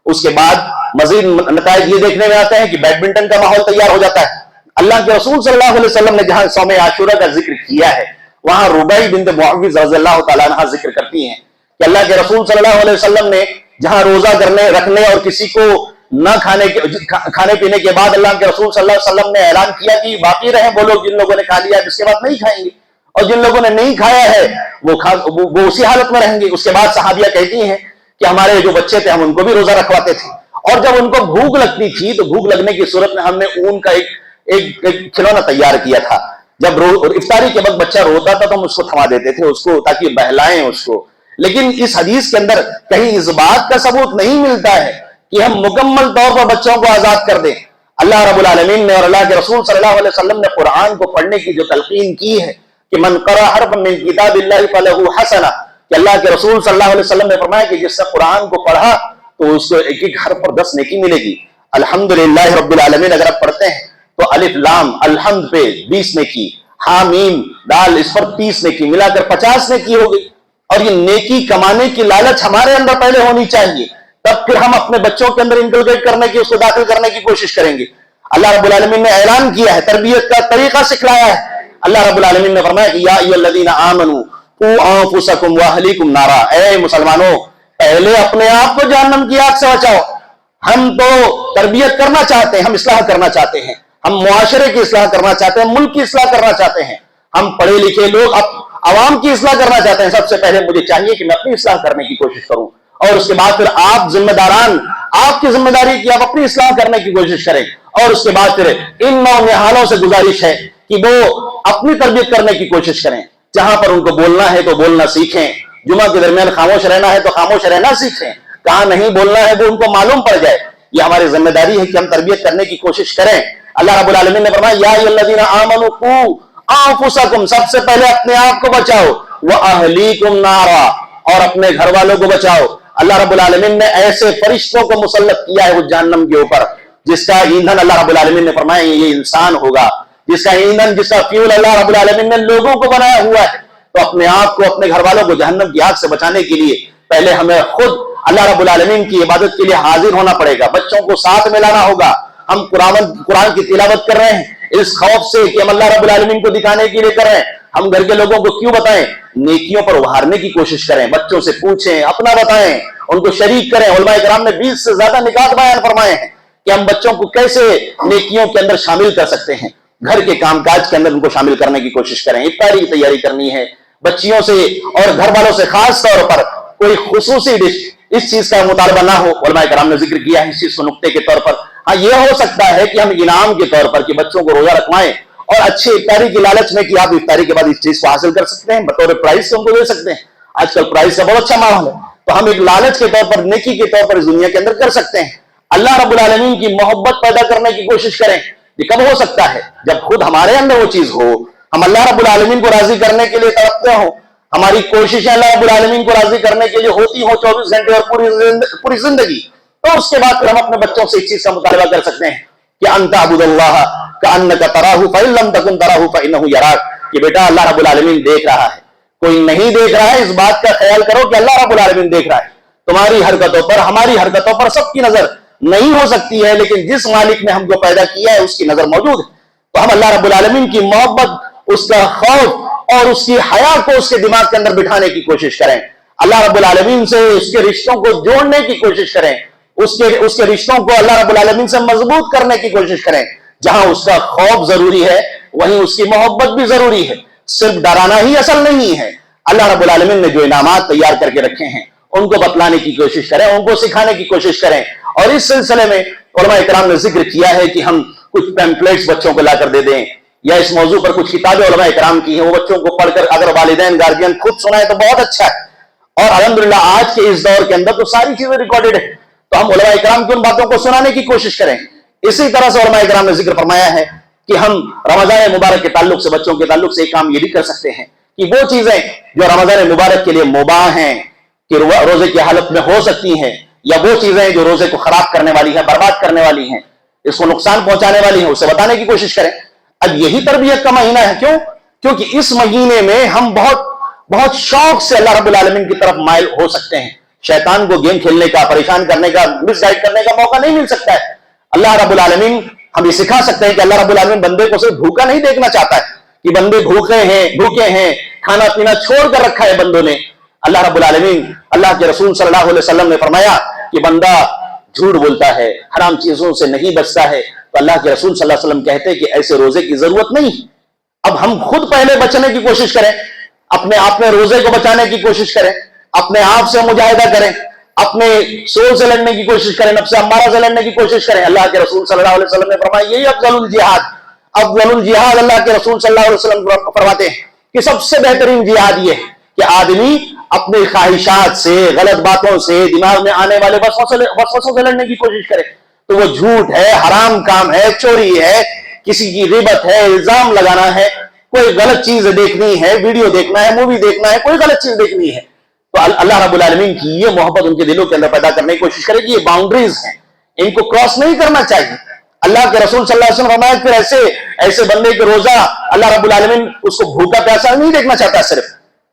اس کے بعد مزید نتائج یہ دیکھنے میں آتے ہیں کہ بیڈمنٹن کا ماحول تیار ہو جاتا ہے۔ اللہ کے رسول صلی اللہ علیہ وسلم نے جہاں صوم عاشورہ کا ذکر کیا ہے، وہاں ربیع بنت معوذ رضی اللہ تعالیٰ عنہ ذکر کرتی ہیں کہ اللہ کے رسول صلی اللہ علیہ وسلم نے جہاں روزہ رکھنے اور کسی کو نہ کھانے پینے کے بعد اللہ کے رسول صلی اللہ علیہ وسلم نے اعلان کیا کہ باقی رہیں وہ لوگ جن لوگوں نے کھا لیا، اس کے بعد نہیں کھائیں گے، اور جن لوگوں نے نہیں کھایا ہے وہ اسی حالت میں رہیں گے۔ اس کے بعد صحابیہ کہتی ہیں کہ ہمارے جو بچے تھے ہم ان کو بھی روزہ رکھواتے تھے، اور جب ان کو بھوک لگتی تھی تو بھوک لگنے کی صورت میں ہم نے اون کا ایک کھلونا تیار کیا تھا۔ جب افطاری کے وقت بچہ روتا تھا تو ہم اس کو تھما دیتے تھے اس کو، تاکہ بہلائیں اس کو۔ لیکن اس حدیث کے اندر کہیں اس بات کا ثبوت نہیں ملتا ہے کہ ہم مکمل طور پر بچوں کو آزاد کر دیں۔ اللہ رب العالمین نے اور اللہ کے رسول صلی اللہ علیہ وسلم نے قرآن کو پڑھنے کی جو تلقین کی ہے کہ من قرأ حرفا من کتاب اللہ فلہ حسنہ، کہ اللہ کے رسول صلی اللہ علیہ وسلم نے فرمایا کہ جس نے قرآن کو پڑھا تو اس کو ایک ایک حرف پر 10 نیکی ملے گی۔ الحمدللہ رب العالمین اگر آپ پڑھتے ہیں تو الف لام الحمد پہ 20 نیکی، حامیم دال اس پر 30 نیکی، ملا کر 50 نیکی ہو گئی۔ اور یہ نیکی کمانے کی لالچ ہمارے اندر پہلے ہونی چاہیے، تب پھر ہم اپنے بچوں کے اندر انکلکیٹ کرنے کی، اس کو داخل کرنے کی کوشش کریں گے۔ اللہ رب العالمین نے اعلان کیا ہے، تربیت کا طریقہ سکھلایا ہے۔ اللہ رب العالمین نے فرمایا کہ یا ایھا الذین آمنوا قوا انفسکم واہلیکم نارا، اے مسلمانوں پہلے اپنے آپ کو جہنم کی آگ سے بچاؤ۔ ہم تو تربیت کرنا چاہتے ہیں، ہم اصلاح کرنا چاہتے ہیں، ہم معاشرے کی اصلاح کرنا چاہتے ہیں، ملک کی اصلاح کرنا چاہتے ہیں، ہم پڑھے لکھے لوگ عوام کی اصلاح کرنا چاہتے ہیں۔ سب سے پہلے مجھے چاہیے کہ میں اپنی اصلاح کرنے کی کوشش کروں، اور اس کے بعد پھر آپ ذمہ داران، آپ کی ذمہ داری کہ آپ اپنی اصلاح کرنے کی کوشش کریں، اور اس کے بعد پھر ان نونہالوں سے گزارش ہے کہ وہ اپنی تربیت کرنے کی کوشش کریں۔ جہاں پر ان کو بولنا ہے تو بولنا سیکھیں، جمعہ کے درمیان خاموش رہنا ہے تو خاموش رہنا سیکھیں، کہاں نہیں بولنا ہے وہ ان کو معلوم پڑ جائے۔ یہ ہماری ذمہ داری ہے کہ ہم تربیت کرنے کی کوشش کریں۔ اللہ رب العالمین نے فرمایا یا ایھا الذین آمنوا قوا انفسکم، سب سے پہلے اپنے آپ کو بچاؤ، واہلیکم نارا، اور اپنے گھر والوں کو بچاؤ۔ اللہ رب العالمین نے ایسے فرشتوں کو مسلط کیا ہے اس جہنم کے اوپر جس کا ایندھن اللہ رب العالمین نے فرمایا یہ انسان ہوگا، جس کا ایندھن، جس کا فیول اللہ رب العالمین نے لوگوں کو بنایا ہوا ہے۔ تو اپنے آپ کو، اپنے گھر والوں کو جہنم کی آگ سے بچانے کے لیے پہلے ہمیں خود اللہ رب العالمین کی عبادت کے لیے حاضر ہونا پڑے گا، بچوں کو ساتھ میں لانا ہوگا۔ ہم قرآن کی تلاوت کر رہے ہیں اس خوف سے کہ ہم اللہ رب العالمین کو دکھانے کے لیے کر رہے ہیں، ہم گھر کے لوگوں کو کیوں بتائیں؟ نیکیوں پر ابھارنے کی کوشش کریں، بچوں سے پوچھیں، اپنا بتائیں، ان کو شریک کریں۔ علماء کرام نے 20 سے زیادہ نکات بیان فرمائے ہیں کہ ہم بچوں کو کیسے نیکیوں کے اندر شامل کر سکتے ہیں، گھر کے کام کاج کے اندر ان کو شامل کرنے کی کوشش کریں۔ افطاری کی تیاری کرنی ہے، بچیوں سے اور گھر والوں سے خاص طور پر کوئی خصوصی ڈش اس چیز کا مطالبہ نہ ہو۔ علماء کرام نے ذکر کیا ہے اس چیز کو نقطے کے طور پر۔ ہاں یہ ہو سکتا ہے کہ ہم انعام کے طور پر کہ بچوں کو روزہ رکھوائیں اور اچھی افطاری کی لالچ میں کہ آپ افطاری کے بعد اس چیز کو حاصل کر سکتے ہیں، بطور پرائز سے ان کو دے سکتے ہیں۔ آج کل پرائز کا بہت اچھا ماحول ہے، تو ہم ایک لالچ کے طور پر، نیکی کے طور پر اس دنیا کے اندر کر سکتے ہیں۔ اللہ رب العالمین کی محبت پیدا کرنے کی کوشش کریں۔ یہ کب ہو سکتا ہے؟ جب خود ہمارے اندر وہ چیز ہو، ہم اللہ رب العالمین کو راضی کرنے کے لیے تڑپتے ہوں، ہماری کوششیں اللہ رب العالمین کو راضی کرنے کے لیے ہوتی ہوں 24 گھنٹے اور پوری زندگی، تو اس کے بعد پھر ہم اپنے بچوں سے اس چیز کا مطالبہ کر سکتے ہیں کہ ان تعبد اللہ کأنک تراہ فإن لم تکن تراہ فإنہ یراک، کہ بیٹا اللہ رب العالمین دیکھ رہا ہے، کوئی نہیں دیکھ رہا ہے اس بات کا خیال کرو کہ اللہ رب العالمین دیکھ رہا ہے۔ تمہاری حرکتوں پر، ہماری حرکتوں پر سب کی نظر نہیں ہو سکتی ہے، لیکن جس مالک نے ہم کو پیدا کیا ہے اس کی نظر موجود ہے۔ تو ہم اللہ رب العالمین کی محبت، اس کا خوف اور اس کی حیا کو اس کے دماغ کے اندر بٹھانے کی کوشش کریں، اللہ رب العالمین سے اس کے رشتوں کو جوڑنے کی کوشش کریں، اس کے رشتوں کو اللہ رب العالمین سے مضبوط کرنے کی کوشش کریں۔ جہاں اس کا خوف ضروری ہے وہیں اس کی محبت بھی ضروری ہے۔ صرف ڈرانا ہی اصل نہیں ہے. اللہ رب العالمین نے جو انعامات تیار کر کے رکھے ہیں ان کو بتلانے کی کوشش کریں, ان کو سکھانے کی کوشش کریں. اور اس سلسلے میں علماء اکرام نے ذکر کیا ہے کہ ہم کچھ پیمفلیٹس بچوں کو لا کر دے دیں, یا اس موضوع پر کچھ کتابیں علماء اکرام کی ہیں, وہ بچوں کو پڑھ کر اگر والدین گارجین خود سنائے تو بہت اچھا ہے. اور الحمدللہ آج کے اس دور کے اندر تو ساری چیزیں ریکارڈڈ ہیں, تو ہم علماء اکرام کی ان باتوں کو سنانے کی کوشش کریں. اسی طرح سے علماء اکرام نے ذکر فرمایا ہے کہ ہم رمضان مبارک کے تعلق سے, بچوں کے تعلق سے ایک کام یہ بھی کر سکتے ہیں کہ وہ چیزیں جو رمضان مبارک کے لیے مباح ہیں کہ روزے کی حالت میں ہو سکتی ہیں, یا وہ چیزیں جو روزے کو خراب کرنے والی ہیں, برباد کرنے والی ہیں, اس کو نقصان پہنچانے والی ہیں, اسے بتانے کی کوشش کریں. اب یہی تربیت کا مہینہ ہے. کیوں؟ کیونکہ اس مہینے میں ہم بہت شوق سے اللہ رب العالمین کی طرف مائل ہو سکتے ہیں. شیطان کو گیم کھیلنے کا, پریشان کرنے کا, مس گائیڈ کرنے کا موقع نہیں مل سکتا ہے. اللہ رب العالمین ہم یہ سکھا سکتے ہیں کہ اللہ رب العالمین بندے کو صرف بھوکا نہیں دیکھنا چاہتا ہے کہ بندے بھوکے ہیں, کھانا پینا چھوڑ کر رکھا ہے بندوں نے. اللہ رب العالمین, اللہ کے رسول صلی اللہ علیہ وسلم نے فرمایا کہ بندہ جھوٹ بولتا ہے, حرام چیزوں سے نہیں بچتا ہے, تو اللہ کے رسول صلی اللہ علیہ وسلم کہتے ہیں کہ ایسے روزے کی ضرورت نہیں. اب ہم خود پہلے بچنے کی کوشش کریں, اپنے آپ میں روزے کو بچانے کی کوشش کریں, اپنے آپ سے مجاہدہ کریں, اپنے سول سے لڑنے کی کوشش کریں, نفس امارہ سے لڑنے کی کوشش کریں. اللہ کے رسول صلی اللہ علیہ وسلم نے فرمایا یہی افضل الجہاد. اللہ کے رسول صلی اللہ علیہ وسلم فرماتے ہیں کہ سب سے بہترین جہاد یہ ہے کہ آدمی اپنی خواہشات سے, غلط باتوں سے, دماغ میں آنے والے وسوسوں سے لڑنے کی کوشش کرے. تو وہ جھوٹ ہے, حرام کام ہے, چوری ہے, کسی کی غیبت ہے, الزام لگانا ہے, کوئی غلط چیز دیکھنی ہے, ویڈیو دیکھنا ہے, مووی دیکھنا ہے, کوئی غلط چیز دیکھنی ہے, تو اللہ رب العالمین کی یہ محبت ان کے دلوں کے اندر پیدا کرنے کی کوشش کرے کہ یہ باؤنڈریز ہیں, ان کو کراس نہیں کرنا چاہیے. اللہ کے رسول صلی اللہ علیہ وسلم فرمایا پھر ایسے بندے کے روزہ اللہ رب العالمین اس کو بھوکا پیاسا نہیں دیکھنا چاہتا صرف.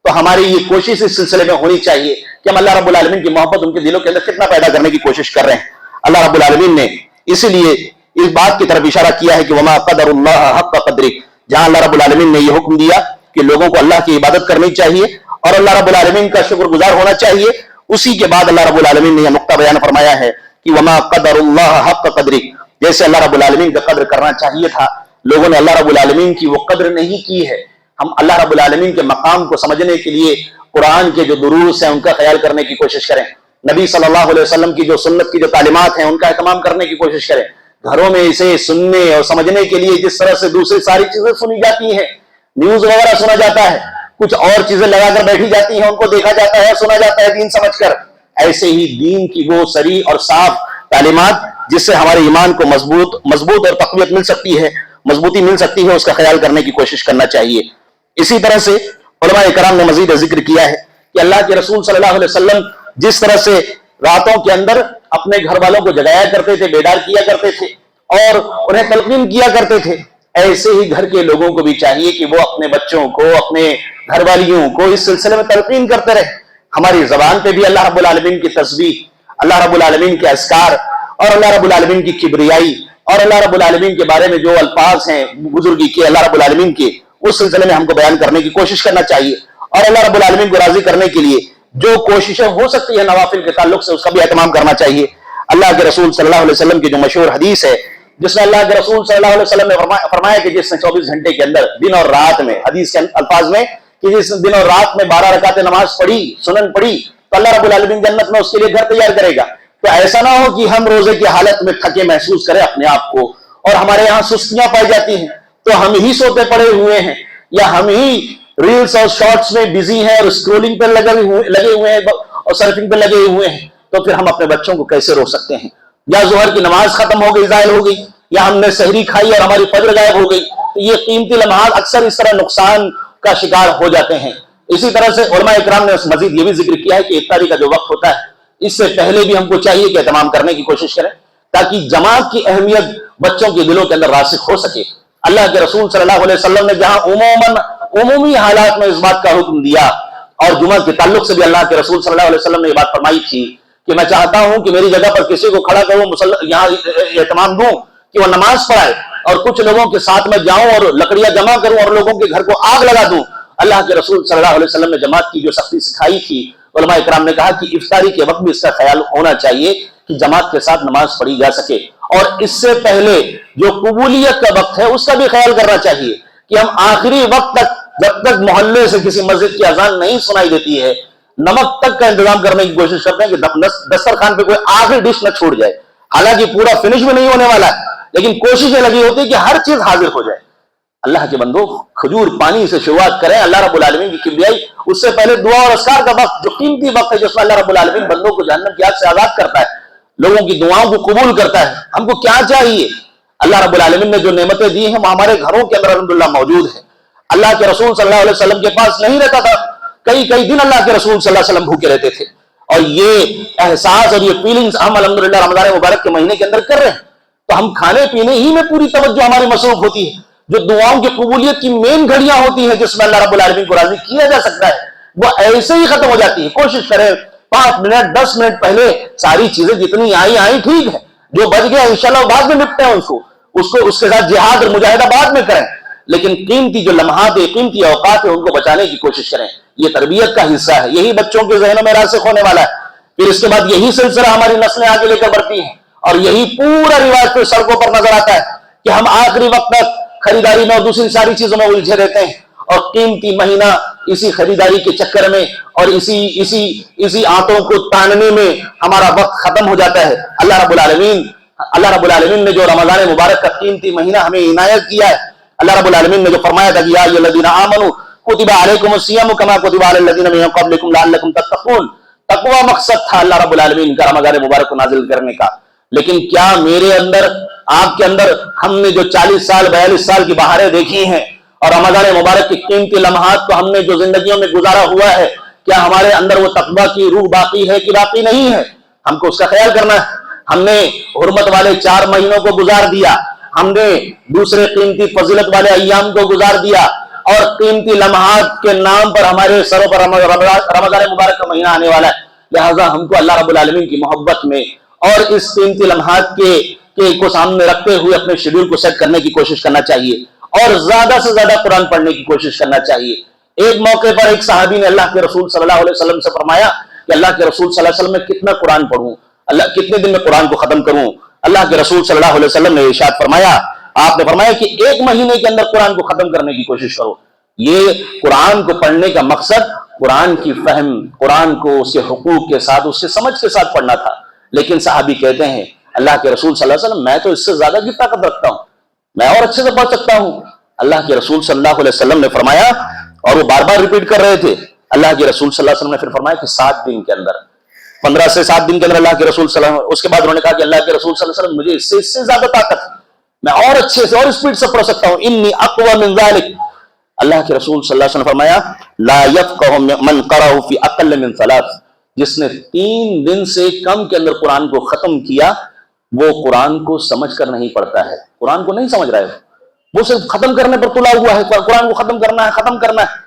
تو ہماری یہ کوشش اس سلسلے میں ہونی چاہیے کہ ہم اللہ رب العالمین کی محبت ان کے دلوں کے اندر کتنا پیدا کرنے کی کوشش کر رہے ہیں. اللہ رب العالمین نے اسی لیے اس بات کی طرف اشارہ کیا ہے کہ وما قدر اللہ حق قدرہ, جہاں اللہ رب العالمین نے یہ حکم دیا کہ لوگوں کو اللہ کی عبادت کرنی چاہیے اور اللہ رب العالمین کا شکر گزار ہونا چاہیے, اسی کے بعد اللہ رب العالمین نے یہ نقطہ بیان فرمایا ہے کہ وما قدر اللہ حق قدرہ, جیسے اللہ رب العالمین کا قدر کرنا چاہیے تھا, لوگوں نے اللہ رب العالمین کی وہ قدر نہیں کی ہے. ہم اللہ رب العالمین کے مقام کو سمجھنے کے لیے قرآن کے جو دروس ہیں ان کا خیال کرنے کی کوشش کریں, نبی صلی اللہ علیہ وسلم کی جو سنت کی جو تعلیمات ہیں ان کا اہتمام کرنے کی کوشش کریں. گھروں میں اسے سننے اور سمجھنے کے لیے جس طرح سے دوسری ساری چیزیں سنی جاتی ہیں, نیوز وغیرہ سنا جاتا ہے, کچھ اور چیزیں لگا کر بیٹھی جاتی ہیں, ان کو دیکھا جاتا ہے, سنا جاتا ہے دین سمجھ کر, ایسے ہی دین کی وہ صریح اور صاف تعلیمات جس سے ہمارے ایمان کو مضبوط اور تقویت مل سکتی ہے, مضبوطی مل سکتی ہے, اس کا خیال کرنے کی کوشش کرنا چاہیے. اسی طرح سے علماء کرام نے مزید ذکر کیا ہے کہ اللہ کے رسول صلی اللہ علیہ وسلم جس طرح سے راتوں کے اندر اپنے گھر والوں کو جگایا کرتے تھے, بیدار کیا کرتے تھے اور انہیں تلقین کیا کرتے تھے, ایسے ہی گھر کے لوگوں کو بھی چاہیے کہ وہ اپنے بچوں کو, اپنے گھر والیوں کو اس سلسلے میں تلقین کرتے رہے. ہماری زبان پہ بھی اللہ رب العالمین کی تسبیح, اللہ رب العالمین کے اذکار اور اللہ رب العالمین کی کبریائی اور اللہ رب العالمین کے بارے میں جو الفاظ ہیں بزرگی کے اللہ رب العالمین کے, اس سلسلے میں ہم کو بیان کرنے کی کوشش کرنا چاہیے. اور اللہ رب العالمین کو راضی کرنے کے لیے جو کوششیں ہو سکتی ہیں نوافل کے تعلق سے, اس کا بھی اہتمام کرنا چاہیے. اللہ کے رسول صلی اللہ علیہ وسلم کی جو مشہور حدیث ہے, جس میں اللہ کے رسول صلی اللہ علیہ وسلم نے فرمایا کہ جس نے 24 گھنٹے کے اندر دن اور رات میں, حدیث کے الفاظ میں کہ جس دن اور رات میں 12 رکعتیں نماز پڑھی, سنن پڑھی, تو اللہ رب العالمین جنت میں اس کے لیے گھر تیار کرے گا. تو ایسا نہ ہو کہ ہم روزے کی حالت میں تھکے محسوس کریں اپنے آپ کو, اور ہمارے یہاں سستیاں پائی جاتی ہیں تو ہم ہی سوتے پڑے ہوئے ہیں, یا ہم ہی ریلز اور شارٹس میں بزی ہیں اور اسکرولنگ پہ لگے ہوئے ہیں اور سرفنگ پہ لگے ہوئے ہیں, تو پھر ہم اپنے بچوں کو کیسے روک سکتے ہیں؟ یا ظہر کی نماز ختم ہو گئی, ضائع ہو گئی, یا ہم نے سحری کھائی اور ہماری فجر غائب ہو گئی, تو یہ قیمتی لمحات اکثر اس طرح نقصان کا شکار ہو جاتے ہیں. اسی طرح سے علماء اکرام نے مزید یہ بھی ذکر کیا ہے کہ افطاری کا جو وقت ہوتا ہے اس سے پہلے بھی ہم کو چاہیے کہ اہتمام کرنے کی کوشش کریں تاکہ جماعت کی اہمیت بچوں کے دلوں کے اندر راسخ ہو سکے. اللہ کے رسول صلی اللہ علیہ وسلم نے جہاں عمومی حالات میں اس بات کا حکم دیا, اور جمعہ کے تعلق سے بھی اللہ کے رسول صلی اللہ علیہ وسلم نے یہ بات فرمائی تھی کہ میں چاہتا ہوں کہ میری جگہ پر کسی کو کھڑا کروں, یہاں اہتمام دوں کہ وہ نماز پڑھائے, اور کچھ لوگوں کے ساتھ میں جاؤں اور لکڑیاں جمع کروں اور لوگوں کے گھر کو آگ لگا دوں. اللہ کے رسول صلی اللہ علیہ وسلم نے جماعت کی جو سختی سکھائی تھی, علماء اکرام نے کہا کہ افطاری کے وقت بھی اس کا خیال ہونا چاہیے کہ جماعت کے ساتھ نماز پڑھی جا سکے, اور اس سے پہلے جو قبولیت کا وقت ہے اس کا بھی خیال کرنا چاہیے کہ ہم آخری وقت تک جب تک محلے سے کسی مسجد کی اذان نہیں سنائی دیتی ہے نمک تک کا انتظام کرنے کی کوشش کرتے ہیں کہ دسترخوان پہ کوئی آخری ڈش نہ چھوٹ جائے. حالانکہ پورا فنش بھی نہیں ہونے والا ہے لیکن کوششیں لگی ہوتی ہے کہ ہر چیز حاضر ہو جائے. اللہ کے بندو کھجور پانی سے شروعات کریں. اللہ رب العالمین کی کبریائی اس سے پہلے دعا اور اذکار کا وقت جو قیمتی وقت ہے جس میں اللہ رب العالمین بندوں کو جہنم کی آگ سے آزاد کرتا ہے, لوگوں کی دعاؤں کو قبول کرتا ہے. ہم کو کیا چاہیے؟ اللہ رب العالمین نے جو نعمتیں دی ہیں وہ ہمارے گھروں کے اندر الحمدللہ موجود ہیں. اللہ کے رسول صلی اللہ علیہ وسلم کے پاس نہیں رہتا تھا, کئی دن اللہ کے رسول صلی اللہ علیہ وسلم بھوکے رہتے تھے, اور یہ احساس اور یہ فیلنگز ہم الحمدللہ رمضان مبارک کے مہینے کے اندر کر رہے ہیں. تو ہم کھانے پینے ہی میں پوری توجہ ہماری مصروف ہوتی ہے. جو دعاؤں کی قبولیت کی مین گھڑیاں ہوتی ہیں جس میں اللہ رب العالمین کو راضی کیا جا سکتا ہے, وہ ایسے ہی ختم ہو جاتی ہے. کوشش کریں 5 منٹ 10 منٹ پہلے ساری چیزیں جتنی آئی ٹھیک ہے, جو بچ گیا انشاءاللہ بعد میں نپٹیں اس کے ساتھ جہاد اور مجاہدہ بعد میں کریں, لیکن قیمتی جو لمحات ہیں, قیمتی اوقات ہیں, ان کو بچانے کی کوشش کریں. یہ تربیت کا حصہ ہے, یہی بچوں کے ذہنوں میں راسخ ہونے والا ہے. پھر اس کے بعد یہی سلسلہ ہماری نسلیں آگے لے کر بڑھتی ہیں, اور یہی پورا رواج پہ سڑکوں پر نظر آتا ہے کہ ہم آخری وقت تک خریداری میں اور دوسری ساری چیزوں میں الجھے رہتے ہیں, اور قیمتی مہینہ اسی خریداری کے چکر میں اور اسی آنتوں کو تاننے میں ہمارا وقت ختم ہو جاتا ہے. اللہ رب العالمین نے جو رمضان مبارک کا قیمتی مہینہ ہمیں عنایت کیا ہے, اللہ رب العالمین نے جو فرمایا تھا کہ یا ایھا الذین آمنوا کتب علیکم الصیام کما کتب علی الذین من قبلکم لعلکم تتقون, تقوی مقصد تھا اللہ رب العالمین کا رمضان مبارک کو نازل کرنے کا. لیکن کیا میرے اندر, آپ کے اندر, ہم نے جو 40 سال 42 سال کی بہاریں دیکھی ہیں اور رمضان مبارک کی قیمتی لمحات کو ہم نے جو زندگیوں میں گزارا ہوا ہے, کیا ہمارے اندر وہ تقوی کی روح باقی ہے کہ باقی نہیں ہے؟ ہم کو اس کا خیال کرنا ہے. ہم نے حرمت والے 4 مہینوں کو گزار دیا, ہم نے دوسرے قیمتی فضیلت والے ایام کو گزار دیا, اور قیمتی لمحات کے نام پر ہمارے سروں پر رمضان مبارک کا مہینہ آنے والا ہے. لہٰذا ہم کو اللہ رب العالمین کی محبت میں اور اس قیمتی لمحات کو سامنے رکھتے ہوئے اپنے شیڈول کو سیٹ کرنے کی کوشش کرنا چاہیے, اور زیادہ سے زیادہ قرآن پڑھنے کی کوشش کرنا چاہیے. ایک موقع پر ایک صحابی نے اللہ کے رسول صلی اللہ علیہ وسلم سے فرمایا کہ اللہ کے رسول صلی اللہ علیہ وسلم میں کتنا قرآن پڑھوں, کتنے دن میں قرآن کو ختم کروں؟ اللہ کے رسول صلی اللہ علیہ وسلم نے ارشاد فرمایا, آپ نے فرمایا کہ 1 مہینے کے اندر قرآن کو ختم کرنے کی کوشش کرو. یہ قرآن کو پڑھنے کا مقصد قرآن کی فہم, قرآن کو اس کے حقوق کے ساتھ, اس کے سمجھ کے ساتھ پڑھنا تھا. لیکن صحابی کہتے ہیں اللہ کے رسول صلی اللہ علیہ وسلم میں تو اس سے زیادہ کی طاقت رکھتا ہوں, میں اور اچھے سے پڑھ سکتا ہوں. اللہ کے رسول صلی اللہ علیہ وسلم نے فرمایا, اور وہ بار بار ریپیٹ کر رہے تھے, اللہ کے رسول صلی اللہ علیہ وسلم نے پھر فرمایا کہ 7 دن کے اندر, 15 سے 7 دن کے اندر اللہ کے رسول صلی اللہ علیہ وسلم, اس کے بعد انہوں نے کہا کہ اللہ کے رسول صلی اللہ علیہ وسلم مجھے اس سے زیادہ طاقت, میں اور اچھے سے اور اسپیڈ سے پڑھ سکتا ہوں, انی اقوی من ذلک. اللہ کے رسول صلی اللہ علیہ وسلم نے فرمایا لا یفقہ من قرأہ فی اقل من 3, جس نے 3 دن سے کم کے اندر قرآن کو ختم کیا وہ قرآن کو سمجھ کر نہیں پڑھتا ہے, قرآن کو نہیں سمجھ رہا ہے, وہ صرف ختم کرنے پر تلا ہوا ہے, قرآن کو ختم کرنا ہے.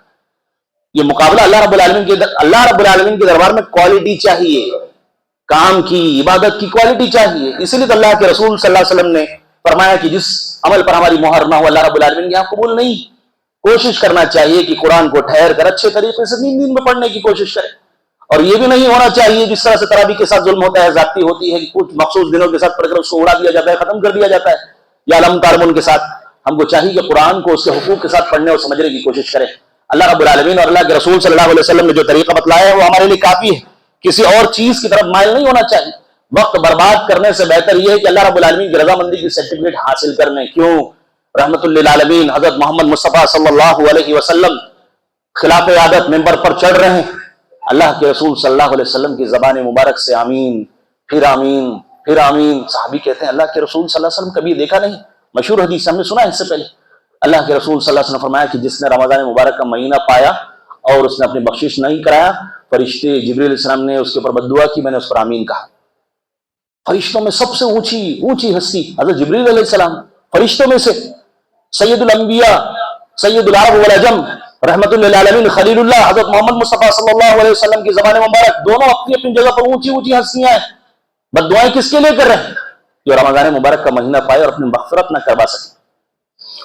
یہ مقابلہ اللہ رب العالمین کے دربار میں کوالٹی چاہیے, کام کی, عبادت کی کوالٹی چاہیے. اسی لیے تو اللہ کے رسول صلی اللہ علیہ وسلم نے فرمایا کہ جس عمل پر ہماری مہر نہ ہو اللہ رب العالمین کے یہاں قبول نہیں. کوشش کرنا چاہیے کہ قرآن کو ٹھہر کر اچھے طریقے سے 3 دن میں پڑھنے کی کوشش کریں. اور یہ بھی نہیں ہونا چاہیے جس طرح سے تراویح کے ساتھ ظلم ہوتا ہے, زیادتی ہوتی ہے کہ کچھ مخصوص دنوں کے ساتھ پڑھ کر اس کو اڑا دیا جاتا ہے, ختم کر دیا جاتا ہے, یا لم تارمن کے ساتھ. ہم کو چاہیے کہ قرآن کو اس کے حقوق کے ساتھ پڑھنے اور سمجھنے کی کوشش کریں. اللہ رب العالمین اور اللہ کے رسول صلی اللہ علیہ وسلم نے جو طریقہ بتلایا ہے وہ ہمارے لیے کافی ہے, کسی اور چیز کی طرف مائل نہیں ہونا چاہیے. وقت برباد کرنے سے بہتر یہ ہے کہ اللہ رب العالمین کی رضامندی کی سرٹیفکیٹ حاصل کرنے. کیوں؟ رحمت للعالمین حضرت محمد مصطفیٰ صلی اللہ علیہ وسلم خلاف عادت ممبر پر چڑھ رہے ہیں, اللہ کے رسول صلی اللہ علیہ وسلم کی زبان مبارک سے آمین پھر آمین پھر آمین. صحابی کہتے ہیں اللہ کے رسول صلی اللہ علیہ وسلم کبھی دیکھا نہیں, مشہور حدیث ہم نے سنا ہے اس سے پہلے. اللہ کے رسول صلی اللہ علیہ وسلم فرمایا کہ جس نے رمضان مبارک کا مہینہ پایا اور اس نے اپنی بخشش نہیں کرایا, فرشتے جبریل علیہ السلام نے اس کے اوپر بد دعا کی, میں نے اس پر آمین کہا. فرشتوں میں سب سے اونچی ہستی حضرت جبریل علیہ السلام, فرشتوں میں سے سید الانبیاء, سید العرب والعجم, رحمت للعالمین, خلیل اللہ حضرت محمد مصطفیٰ صلی اللہ علیہ وسلم کی زبان مبارک, دونوں اپنی اپنی جگہ پر اونچی ہستیاں ہیں. بد دعائیں کس کے لیے کر رہے ہیں؟ جو رمضان مبارک کا مہینہ پائے اور اپنی مغفرت نہ کروا سکے.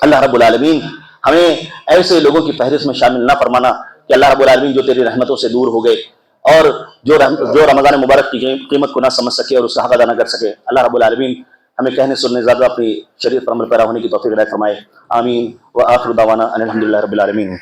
اللہ رب العالمین ہمیں ایسے لوگوں کی فہرست میں شامل نہ فرمانا کہ اللہ رب العالمین جو تیری رحمتوں سے دور ہو گئے اور جو رمضان مبارک کی قیمت کو نہ سمجھ سکے اور اس کا حق ادا نہ کر سکے. اللہ رب العالمین ہمیں کہنے سننے زیادہ اپنی شریعت پر عمل پیرا ہونے کی توفیق عنایت فرمائے. آمین. وآخر دعوانا ان الحمدللہ رب العالمین.